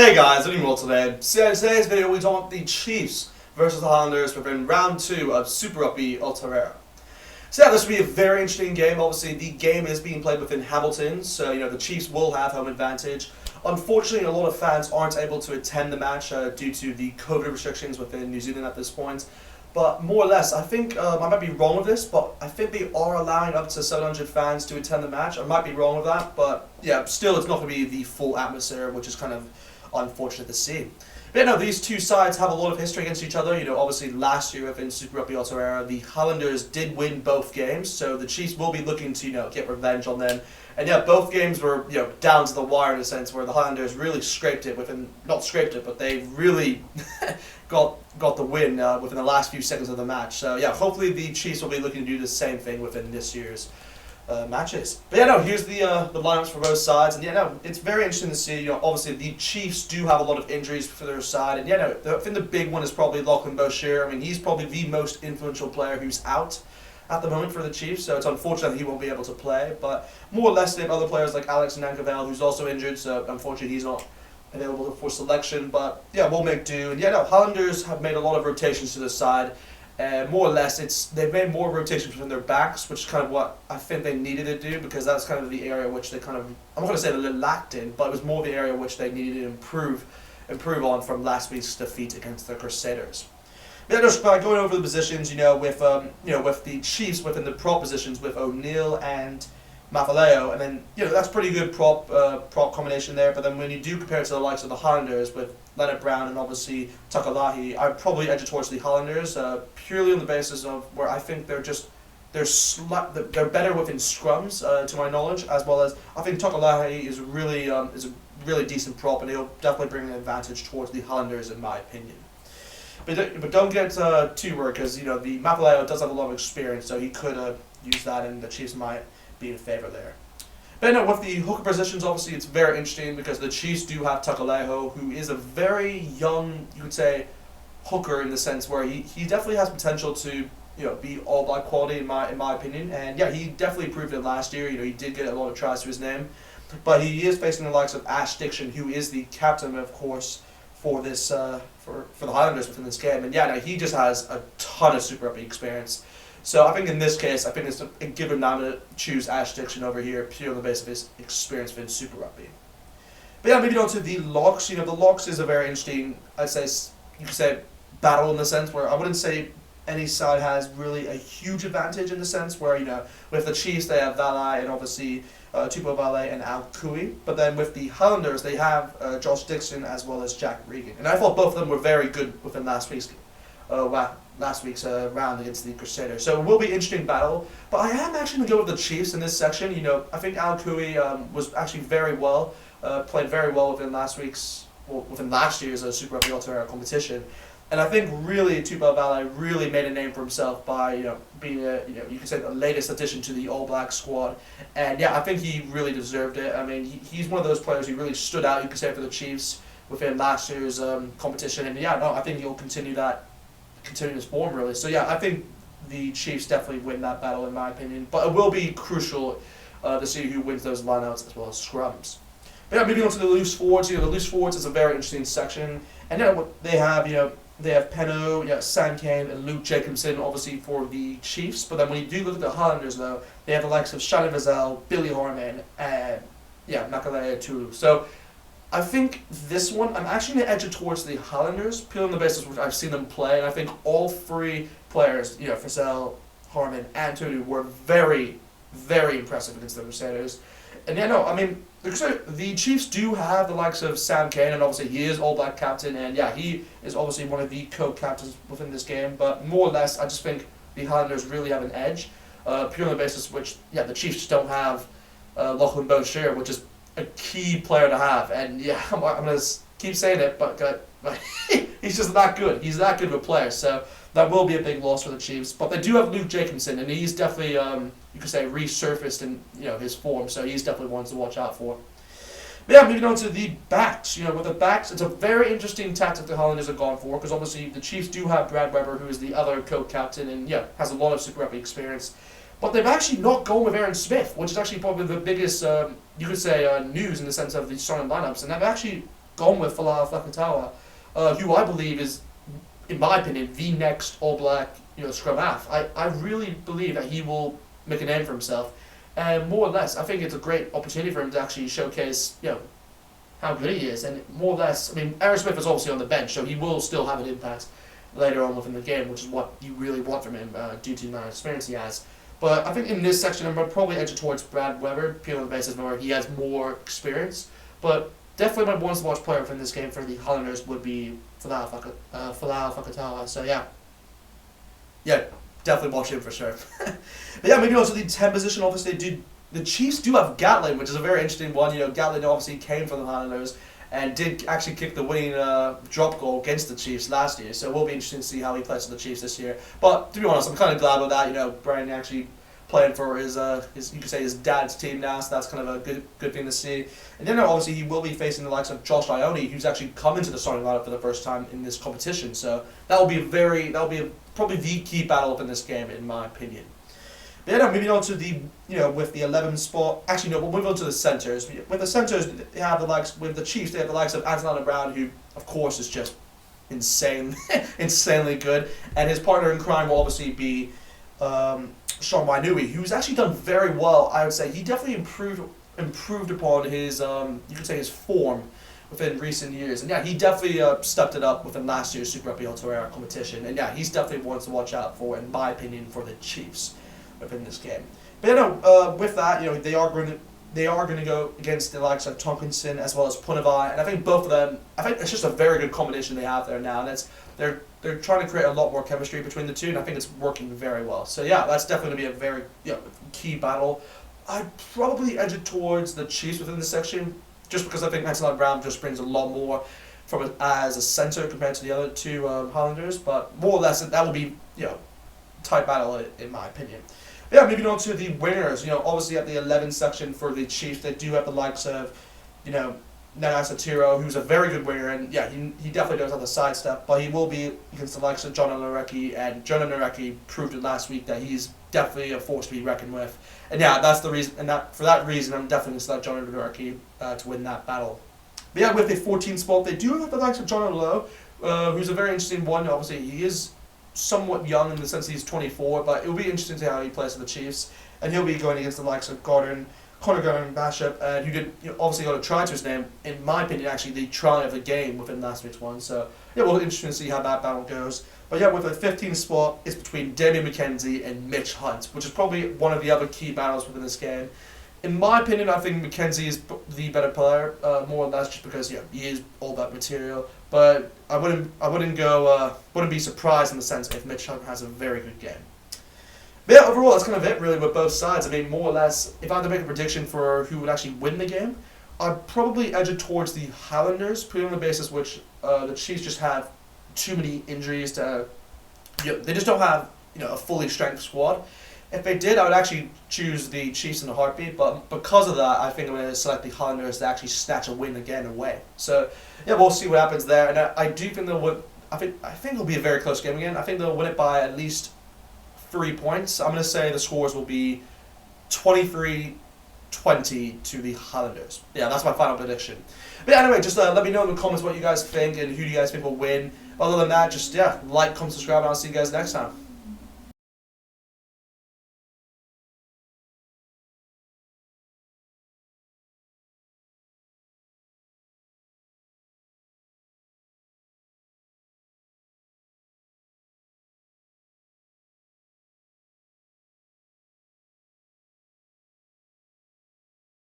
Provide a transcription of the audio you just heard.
Hey guys, anymore today. So today's video we talk about the Chiefs versus the Highlanders within round 2 of Super Rugby Aotearoa. So yeah, this will be a very interesting game. Obviously the game is being played within Hamilton, so the Chiefs will have home advantage. Unfortunately, a lot of fans aren't able to attend the match due to the COVID restrictions within New Zealand at this point. But more or less, I think, I might be wrong with this, but I think they are allowing up to 700 fans to attend the match. I might be wrong with that, but yeah, still it's not going to be the full atmosphere, which is kind of unfortunate to see. But yeah, no, these two sides have a lot of history against each other. Obviously last year within Super Rugby Aotearoa, the Highlanders did win both games, so the Chiefs will be looking to, get revenge on them. And yeah, both games were, down to the wire in a sense, where the Highlanders really scraped it not scraped it, but they really got the win within the last few seconds of the match. So yeah, hopefully the Chiefs will be looking to do the same thing within this year's matches. But yeah, no, here's the lineups for both sides, and yeah, no, it's very interesting to see. Obviously the Chiefs do have a lot of injuries for their side, and yeah, no, I think the big one is probably Lachlan Boshier. I mean, he's probably the most influential player who's out at the moment for the Chiefs, so it's unfortunate that he won't be able to play. But more or less, they have other players like Alex Nankerveld, who's also injured, so unfortunately he's not available for selection. But yeah, we'll make do. And yeah, no, Highlanders have made a lot of rotations to the side. More or less, they've made more rotations from their backs, which is kind of what I think they needed to do, because that's kind of the area which they kind of, I'm not going to say they lacked in, but it was more the area which they needed to improve on from last week's defeat against the Crusaders. Yeah, just by going over the positions, with the Chiefs within the prop positions with O'Neill and Mafaleo, and then that's pretty good prop combination there. But then when you do compare it to the likes of the Highlanders with Leonard Brown and obviously Takalahi, I'd probably edge it towards the Highlanders purely on the basis of where I think they're better within scrums to my knowledge, as well as I think Takalahi is a really decent prop, and he'll definitely bring an advantage towards the Highlanders in my opinion. But don't get too worried, because the Mafaleo does have a lot of experience, so he could use that, and the Chiefs might be in favour there. But no, with the hooker positions, obviously it's very interesting because the Chiefs do have Takaleho, who is a very young, you could say, hooker in the sense where he definitely has potential to be all black quality in my opinion. And yeah, he definitely proved it last year. He did get a lot of tries to his name, but he is facing the likes of Ash Dixon, who is the captain, of course, for this for the Highlanders within this game. And yeah, no, he just has a ton of Super Rugby experience. So I think in this case, I think it's a given now to choose Ash Dixon over here, purely on the basis of his experience within Super Rugby. But yeah, moving on to the locks. The locks is a very interesting, I'd say, you could say, battle in the sense where I wouldn't say any side has really a huge advantage in the sense where, with the Chiefs they have Valai and obviously Tupou Vale and Al Kui, but then with the Highlanders they have Josh Dixon as well as Jack Regan. And I thought both of them were very good within last week's round against the Crusaders. So it will be an interesting battle, but I am actually going to go with the Chiefs in this section. I think Al Kui was actually played very well within within last year's Super Rugby Aotearoa competition. And I think really Tupou Vale really made a name for himself by being you could say the latest addition to the All Black squad. And yeah, I think he really deserved it. I mean, he's one of those players who really stood out, you could say, for the Chiefs within last year's competition. And yeah, no, I think he'll continue his form really. So yeah, I think the Chiefs definitely win that battle in my opinion. But it will be crucial to see who wins those lineouts as well as scrums. But yeah, moving on to the loose forwards. The loose forwards is a very interesting section. And what they have, they have Penno, Sam Kane, and Luke Jacobson, obviously, for the Chiefs. But then when you do look at the Highlanders, though, they have the likes of Shannon Vazel, Billy Harman, and Nakalea Tulu. So I think this one, I'm actually going to edge it towards the Highlanders, purely on the basis of which I've seen them play. And I think all three players, Vazel, Harman, and Tulu, were very, very impressive against the Crusaders. And yeah, no, I mean, the Chiefs do have the likes of Sam Kane, and obviously he is All Black captain, and yeah, he is obviously one of the co-captains within this game. But more or less, I just think the Highlanders really have an edge, purely on the basis of which, the Chiefs just don't have Lachlan Boshier, which is a key player to have. And yeah, I'm going to keep saying it, but he's just that good. He's that good of a player, so that will be a big loss for the Chiefs. But they do have Luke Jacobson, and he's definitely, you could say, resurfaced in his form, so he's definitely one to watch out for. But yeah, moving on to the backs. With the backs, it's a very interesting tactic the Highlanders have gone for, because obviously the Chiefs do have Brad Weber, who is the other co-captain, and has a lot of Super Rugby experience. But they've actually not gone with Aaron Smith, which is actually probably the biggest, you could say, news in the sense of the starting lineups, and they've actually gone with Folau Fakatawa, who I believe is, in my opinion, the next All Black scrum half. I really believe that he will make a name for himself, and more or less, I think it's a great opportunity for him to actually showcase how good he is, and more or less, I mean, Aaron Smith is obviously on the bench, so he will still have an impact later on within the game, which is what you really want from him due to the amount of experience he has. But I think in this section, I'm probably edging towards Brad Weber, purely on the basis where he has more experience. But definitely my most watched player within this game for the Highlanders would be Folau Fakatawa. So yeah, definitely watch him for sure. But yeah, maybe also the 10 position, obviously, the Chiefs do have Gatlin, which is a very interesting one. Gatlin obviously came from the Highlanders and did actually kick the winning drop goal against the Chiefs last year. So it will be interesting to see how he plays for the Chiefs this year. But to be honest, I'm kind of glad about that. Brian actually playing for his you could say his dad's team now, so that's kind of a good thing to see. And then obviously he will be facing the likes of Josh Ione, who's actually come into the starting lineup for the first time in this competition. So that will be probably the key battle up in this game, in my opinion. But yeah, moving on to the with the 11 spot. Actually, no, we'll move on to the centers. With the centers, they have the likes with the Chiefs. They have the likes of Antonio Brown, who of course is just insanely good, and his partner in crime will obviously be Sean Wainui, who's actually done very well. I would say he definitely improved upon his you could say his form within recent years, and yeah, he definitely stepped it up within last year's Super Rugby Aotearoa competition, and yeah, he's definitely one to watch out for, in my opinion, for the Chiefs within this game. But with that, they are going to go against the likes of Tonkinson as well as Punavai, and I think both of them, I think it's just a very good combination they have there now, and they're trying to create a lot more chemistry between the two, and I think it's working very well. So yeah, that's definitely going to be a very key battle. I'd probably edge it towards the Chiefs within this section, just because I think Antonio Brown just brings a lot more from it as a center compared to the other two Highlanders, but more or less that will be tight battle in my opinion. Yeah, moving on to the winners. Obviously at the 11 section for the Chiefs, they do have the likes of, Aotearoa, who's a very good winner, and yeah, he definitely does have the sidestep, but he will be against the likes of John Nareki, and John Nareki proved it last week that he's definitely a force to be reckoned with. And yeah, that's the reason, and for that reason, I'm definitely going to select John Nareki to win that battle. But yeah, with the 14 spot, they do have the likes of John Lowe, who's a very interesting one. Obviously, he is somewhat young in the sense he's 24, but it will be interesting to see how he plays for the Chiefs, and he'll be going against the likes of Conor Gordon Bishop, who did obviously got a try to his name, in my opinion, actually the try of the game within last week's one. So yeah, we'll be interesting to see how that battle goes. But yeah, with the 15th spot, it's between Damien McKenzie and Mitch Hunt, which is probably one of the other key battles within this game. In my opinion, I think McKenzie is the better player, more or less, just because he is all that material. But I wouldn't be surprised in the sense if Mitch Hunt has a very good game. But yeah, overall, that's kind of it really with both sides. I mean, more or less, if I had to make a prediction for who would actually win the game, I'd probably edge it towards the Highlanders, purely on the basis which the Chiefs just have too many injuries to. They just don't have a fully strength squad. If they did, I would actually choose the Chiefs in a heartbeat, but because of that, I think I'm going to select the Highlanders to actually snatch a win again away. So yeah, we'll see what happens there, and I do think they'll win. I think it'll be a very close game again. I think they'll win it by at least 3 points. I'm going to say the scores will be 23-20 to the Highlanders. Yeah, that's my final prediction. But yeah, anyway, just let me know in the comments what you guys think and who do you guys think will win. Other than that, just like, comment, subscribe, and I'll see you guys next time.